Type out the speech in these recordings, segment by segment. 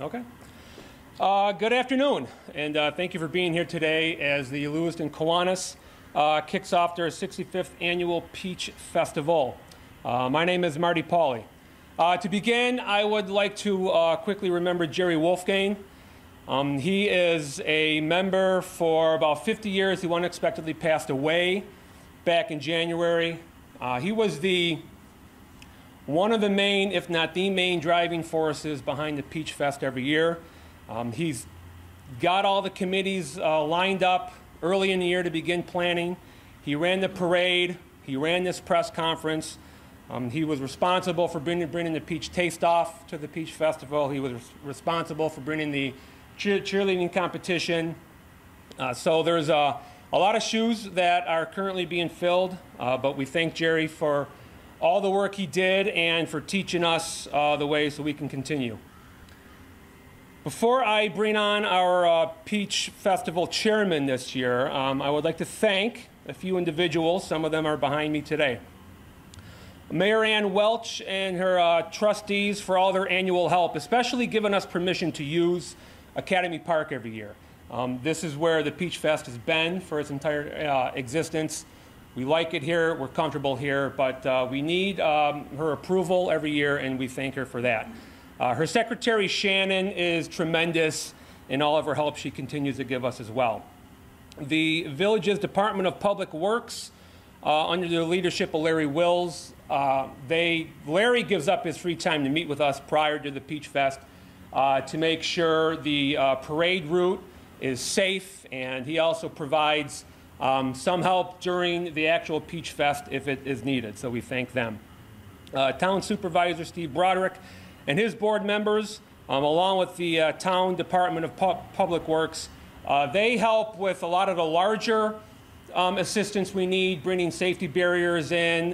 Okay. Good afternoon, and thank you for being here today as the Lewiston Kiwanis kicks off their 65th annual Peach Festival. My name is Marty Pauly. To begin, I would like to quickly remember Jerry Wolfgang. He is a member for about 50 years. He unexpectedly passed away back in January. He was one of the main, if not the main, driving forces behind the Peach Fest every year. He's got all the committees lined up early in the year to begin planning. He ran the parade. He ran this press conference. He was responsible for bringing the Peach Taste-Off to the Peach Festival. He was responsible for bringing the cheerleading competition. So there's a lot of shoes that are currently being filled, but we thank Jerry for all the work he did and for teaching us the way so we can continue. Before I bring on our Peach Festival chairman this year, I would like to thank a few individuals. Some of them are behind me today. Mayor Ann Welch and her trustees for all their annual help, especially giving us permission to use Academy Park every year. This is where the Peach Fest has been for its entire existence. We like it here, we're comfortable here, but we need her approval every year, and we thank her for that. Her secretary, Shannon, is tremendous in all of her help she continues to give us as well. The village's Department of Public Works, under the leadership of Larry Wills, Larry gives up his free time to meet with us prior to the Peach Fest to make sure the parade route is safe, and he also provides some help during the actual Peach Fest if it is needed, so we thank them. Town Supervisor Steve Broderick and his board members, along with the Town Department of Public Works, they help with a lot of the larger assistance we need, bringing safety barriers in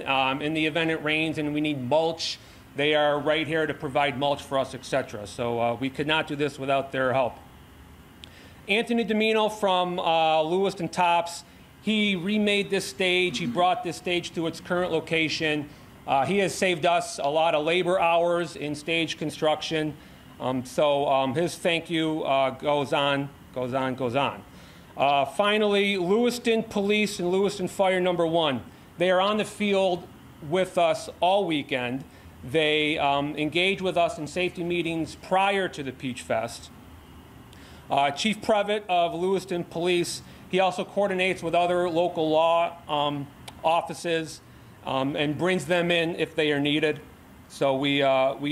the event it rains and we need mulch. They are right here to provide mulch for us, etc. So we could not do this without their help. Anthony Domino from Lewiston Tops, he remade this stage. He brought this stage to its current location. He has saved us a lot of labor hours in stage construction. So his thank you goes on. Finally, Lewiston Police and Lewiston Fire Number 1. They are on the field with us all weekend. They engage with us in safety meetings prior to the Peach Fest. Chief Previtt of Lewiston Police, he also coordinates with other local law offices and brings them in if they are needed. So we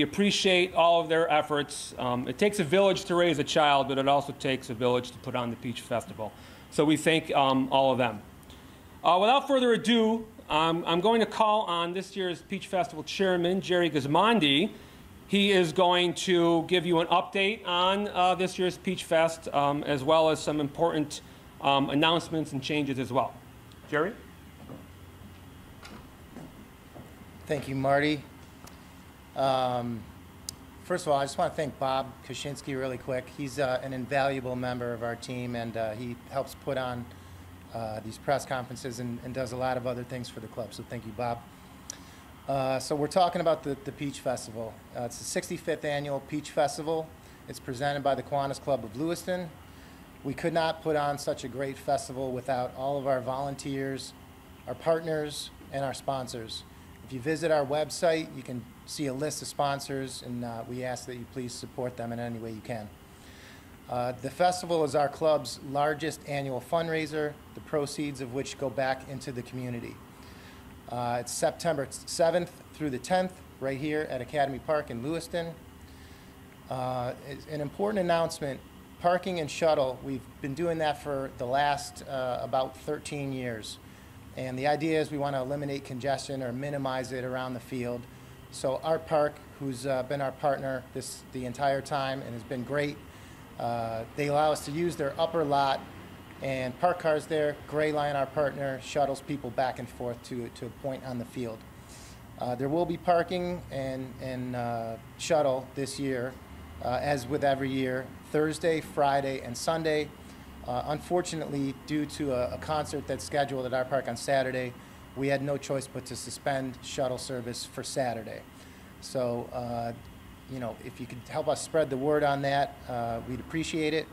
appreciate all of their efforts. It takes a village to raise a child, but it also takes a village to put on the Peach Festival. So we thank all of them. Without further ado, I'm going to call on this year's Peach Festival chairman, Jerry Gismondi. He is going to give you an update on this year's Peach Fest, as well as some important announcements and changes as well. Jerry? Thank you, Marty. First of all, I just want to thank Bob Kaczynski really quick. He's an invaluable member of our team, and he helps put on these press conferences and does a lot of other things for the club. So thank you, Bob. So we're talking about the Peach Festival. It's the 65th annual Peach Festival. It's presented by the Kiwanis Club of Lewiston. We could not put on such a great festival without all of our volunteers, our partners, and our sponsors. If you visit our website, you can see a list of sponsors, and we ask that you please support them in any way you can. The festival is our club's largest annual fundraiser, the proceeds of which go back into the community. It's September 7th through the 10th, right here at Academy Park in Lewiston. An important announcement, parking and shuttle, we've been doing that for the last about 13 years. And the idea is we want to eliminate congestion or minimize it around the field. So Art Park, who's been our partner the entire time and has been great, they allow us to use their upper lot and park cars there. Gray Line, our partner, shuttles people back and forth to a point on the field. There will be parking and shuttle this year, as with every year, Thursday, Friday, and Sunday. Unfortunately, due to a concert that's scheduled at our park on Saturday, we had no choice but to suspend shuttle service for Saturday. So you know, if you could help us spread the word on that, we'd appreciate it.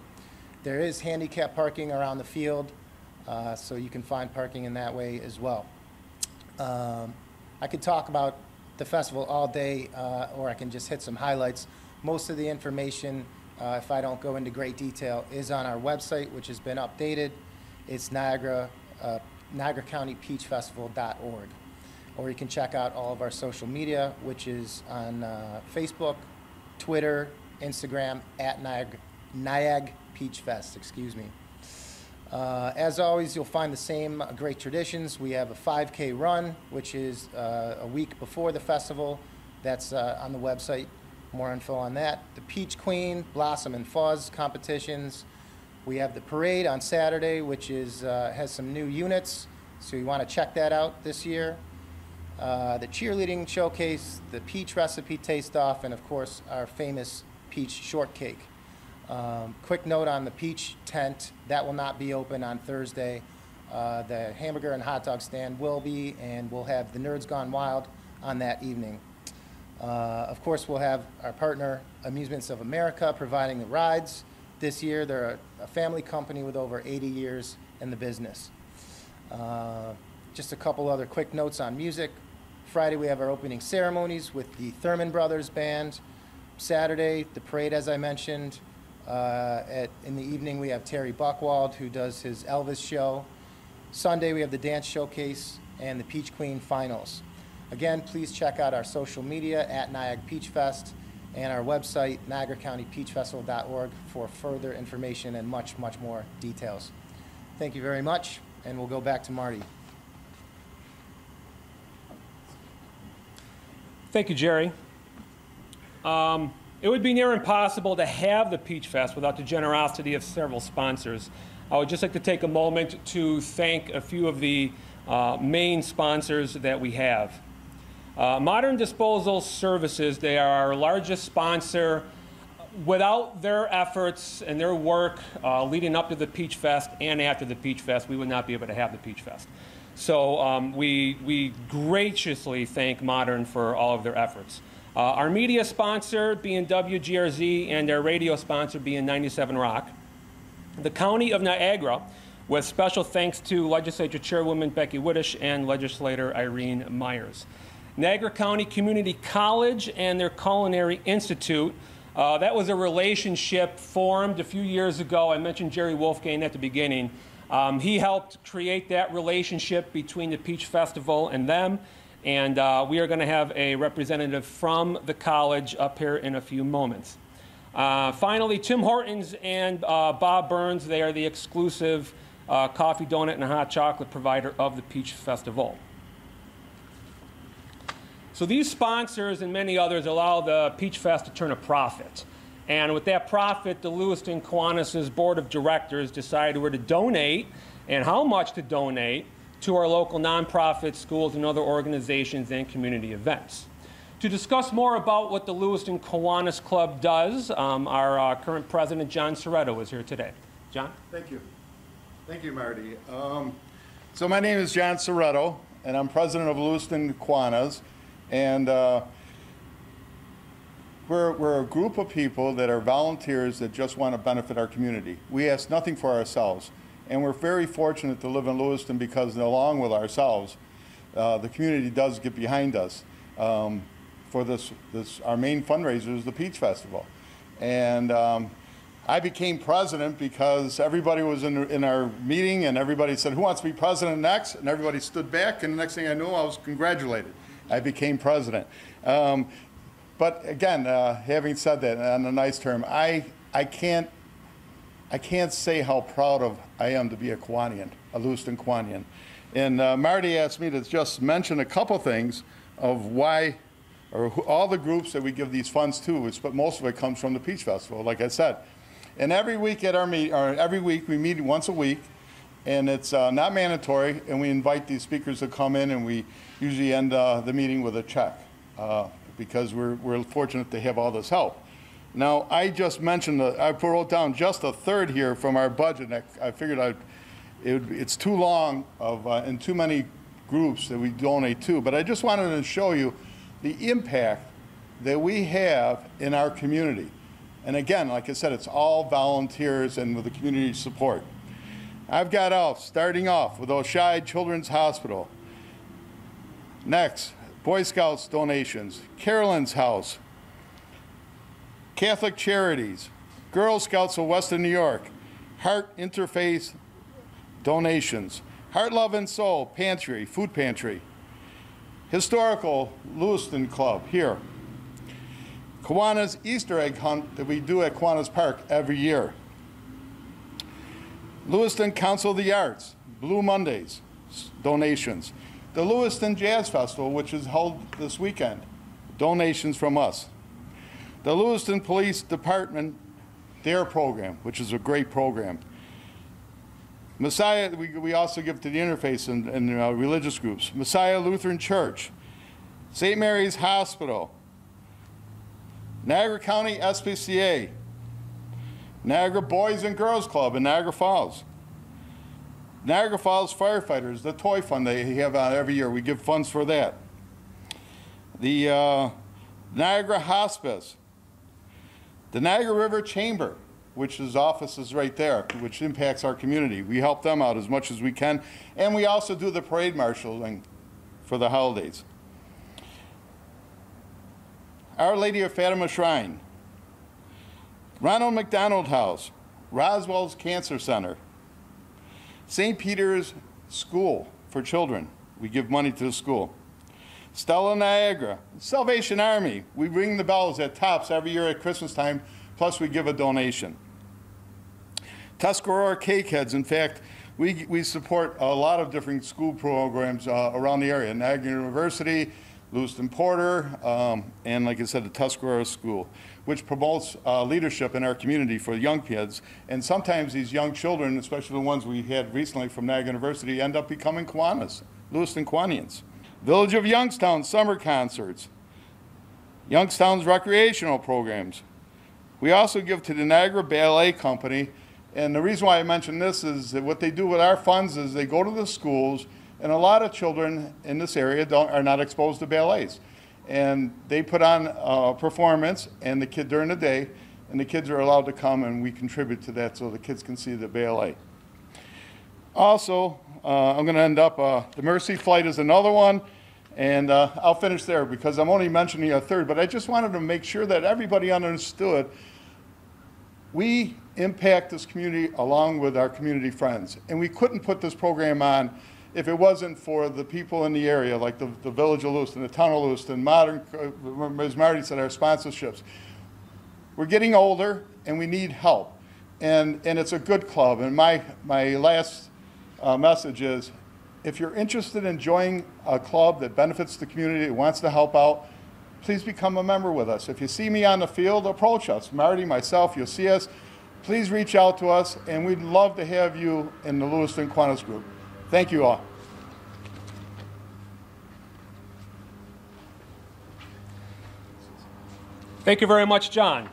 There is handicap parking around the field, so you can find parking in that way as well. I could talk about the festival all day, or I can just hit some highlights. Most of the information, if I don't go into great detail, is on our website, which has been updated. It's Niagara County Peach Festival.org. Or you can check out all of our social media, which is on Facebook, Twitter, Instagram, at Niag Peach Fest, excuse me. As always, you'll find the same great traditions. We have a 5K run, which is a week before the festival. That's on the website. More info on that. The Peach Queen, Blossom and Fuzz competitions. We have the parade on Saturday, which is has some new units, so you want to check that out this year. The cheerleading showcase, the peach recipe taste-off, and of course our famous peach shortcake. Quick note on the peach tent, that will not be open on Thursday. The hamburger and hot dog stand will be, and we'll have the Nerds Gone Wild on that evening. Of course, we'll have our partner, Amusements of America, providing the rides. This year, they're a family company with over 80 years in the business. Just a couple other quick notes on music. Friday, we have our opening ceremonies with the Thurman Brothers Band. Saturday, the parade, as I mentioned. In the evening, we have Terry Buckwald, who does his Elvis show. Sunday, we have the dance showcase and the Peach Queen finals. Again, please check out our social media at Niag Peach Fest and our website, NiagaraCountyPeachFestival.org, for further information and much, much more details. Thank you very much, and we'll go back to Marty. Thank you, Jerry. It would be near impossible to have the Peach Fest without the generosity of several sponsors. I would just like to take a moment to thank a few of the main sponsors that we have. Modern Disposal Services, they are our largest sponsor. Without their efforts and their work leading up to the Peach Fest and after the Peach Fest, we would not be able to have the Peach Fest. So we graciously thank Modern for all of their efforts. Our media sponsor being WGRZ and our radio sponsor being 97 Rock. The County of Niagara, with special thanks to Legislature Chairwoman Becky Whittish and Legislator Irene Myers. Niagara County Community College and their Culinary Institute. That was a relationship formed a few years ago. I mentioned Jerry Wolfgang at the beginning. He helped create that relationship between the Peach Festival and them. And we are going to have a representative from the college up here in a few moments. Finally, Tim Hortons and Bob Burns, they are the exclusive coffee, donut, and hot chocolate provider of the Peach Festival. So these sponsors and many others allow the Peach Fest to turn a profit. And with that profit, the Lewiston Kiwanis' Board of Directors decided where to donate and how much to donate to our local nonprofit schools and other organizations and community events. To discuss more about what the Lewiston Kiwanis Club does, our current president, John Soretto, is here today. John? Thank you. Thank you, Marty. So my name is John Soretto, and I'm president of Lewiston Kiwanis. And we're a group of people that are volunteers that just want to benefit our community. We ask nothing for ourselves. And we're very fortunate to live in Lewiston because along with ourselves, the community does get behind us. For our main fundraiser is the Peach Festival. And I became president because everybody was in our meeting and everybody said, who wants to be president next? And everybody stood back, and the next thing I knew, I was congratulated. I became president. But again, having said that, on a nice term, I can't say how proud I am to be a Kiwanian, a Lewiston Kiwanian. And Marty asked me to just mention a couple things of why, or all the groups that we give these funds to, but most of it comes from the Peach Festival, like I said. And every week at our every week we meet once a week, and it's not mandatory, and we invite these speakers to come in, and we usually end the meeting with a check because we're fortunate to have all this help. Now, I just mentioned, I wrote down just a third here from our budget. I figured it's too long and too many groups that we donate to, but I just wanted to show you the impact that we have in our community. And again, like I said, it's all volunteers and with the community support. I've got starting off with Oshai Children's Hospital. Next, Boy Scouts donations, Carolyn's House, Catholic Charities, Girl Scouts of Western New York, Heart Interfaith donations, Heart, Love, and Soul Pantry, Food Pantry, Historical Lewiston Club here, Kiwanis Easter Egg Hunt that we do at Kiwanis Park every year, Lewiston Council of the Arts, Blue Mondays donations, the Lewiston Jazz Festival, which is held this weekend, donations from us, the Lewiston Police Department DARE program, which is a great program. Messiah, we also give to the interfaith and religious groups. Messiah Lutheran Church, St. Mary's Hospital, Niagara County SPCA, Niagara Boys and Girls Club in Niagara Falls, Niagara Falls Firefighters, the toy fund they have every year. We give funds for that. The Niagara Hospice, the Niagara River Chamber, which is offices right there, which impacts our community. We help them out as much as we can. And we also do the parade marshaling for the holidays. Our Lady of Fatima Shrine, Ronald McDonald House, Roswell's Cancer Center, St. Peter's School for Children. We give money to the school. Stella Niagara, Salvation Army. We ring the bells at Tops every year at Christmas time, plus we give a donation. Tuscarora Cakeheads, in fact, we support a lot of different school programs around the area. Niagara University, Lewiston Porter, and like I said, the Tuscarora School, which promotes leadership in our community for young kids. And sometimes these young children, especially the ones we had recently from Niagara University, end up becoming Kiwanis, Lewiston Kiwanians. Village of Youngstown summer concerts, Youngstown's recreational programs. We also give to the Niagara Ballet Company, and the reason why I mention this is that what they do with our funds is they go to the schools, and a lot of children in this area are not exposed to ballets. And they put on a performance and the kid during the day, and the kids are allowed to come and we contribute to that so the kids can see the ballet. Also, I'm going to end up, the Mercy Flight is another one, and I'll finish there because I'm only mentioning a third, but I just wanted to make sure that everybody understood we impact this community along with our community friends. And we couldn't put this program on if it wasn't for the people in the area, like the Village of Lewiston, the Town of Lewiston, modern, as Marty said, our sponsorships. We're getting older and we need help. And it's a good club. And my last message is, if you're interested in joining a club that benefits the community, that wants to help out, please become a member with us. If you see me on the field, approach us. Marty, myself, you'll see us. Please reach out to us, and we'd love to have you in the Lewiston Kiwanis group. Thank you all. Thank you very much, John.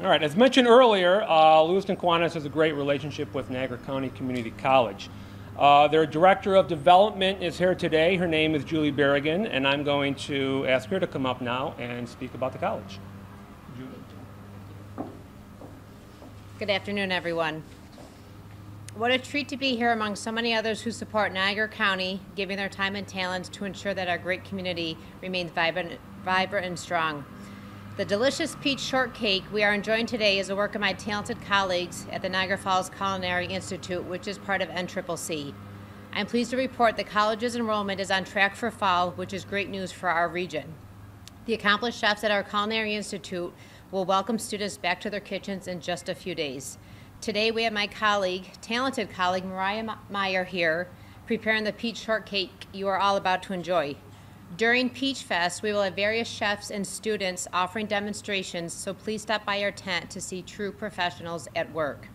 All right, as mentioned earlier, Lewiston Kiwanis has a great relationship with Niagara County Community College. Their Director of Development is here today. Her name is Julie Berrigan, and I'm going to ask her to come up now and speak about the college. Julie. Good afternoon, everyone. What a treat to be here among so many others who support Niagara County, giving their time and talents to ensure that our great community remains vibrant and strong. The delicious peach shortcake we are enjoying today is the work of my talented colleagues at the Niagara Falls Culinary Institute, which is part of NCCC. I'm pleased to report the college's enrollment is on track for fall, which is great news for our region. The accomplished chefs at our Culinary Institute will welcome students back to their kitchens in just a few days. Today we have my talented colleague Mariah Meyer here, preparing the peach shortcake you are all about to enjoy. During Peach Fest, we will have various chefs and students offering demonstrations, so please stop by our tent to see true professionals at work.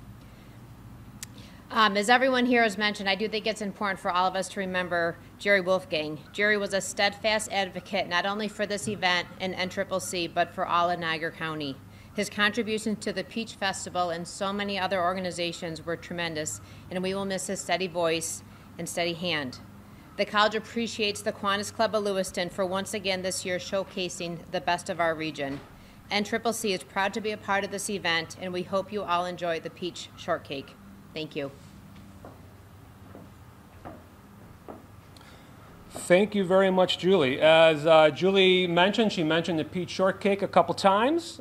As everyone here has mentioned, I do think it's important for all of us to remember Jerry Wolfgang. Jerry was a steadfast advocate not only for this event and NCCC, but for all of Niagara County. His contributions to the Peach Festival and so many other organizations were tremendous, and we will miss his steady voice and steady hand. The college appreciates the Kiwanis Club of Lewiston for once again this year showcasing the best of our region. NCCC is proud to be a part of this event, and we hope you all enjoy the peach shortcake. Thank you. Thank you very much, Julie. As Julie mentioned, she mentioned the peach shortcake a couple times.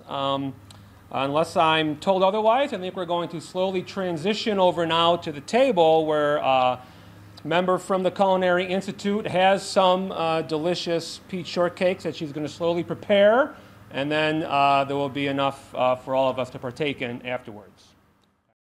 Unless I'm told otherwise, I think we're going to slowly transition over now to the table where a member from the Culinary Institute has some delicious peach shortcakes that she's going to slowly prepare, and then there will be enough for all of us to partake in afterwards.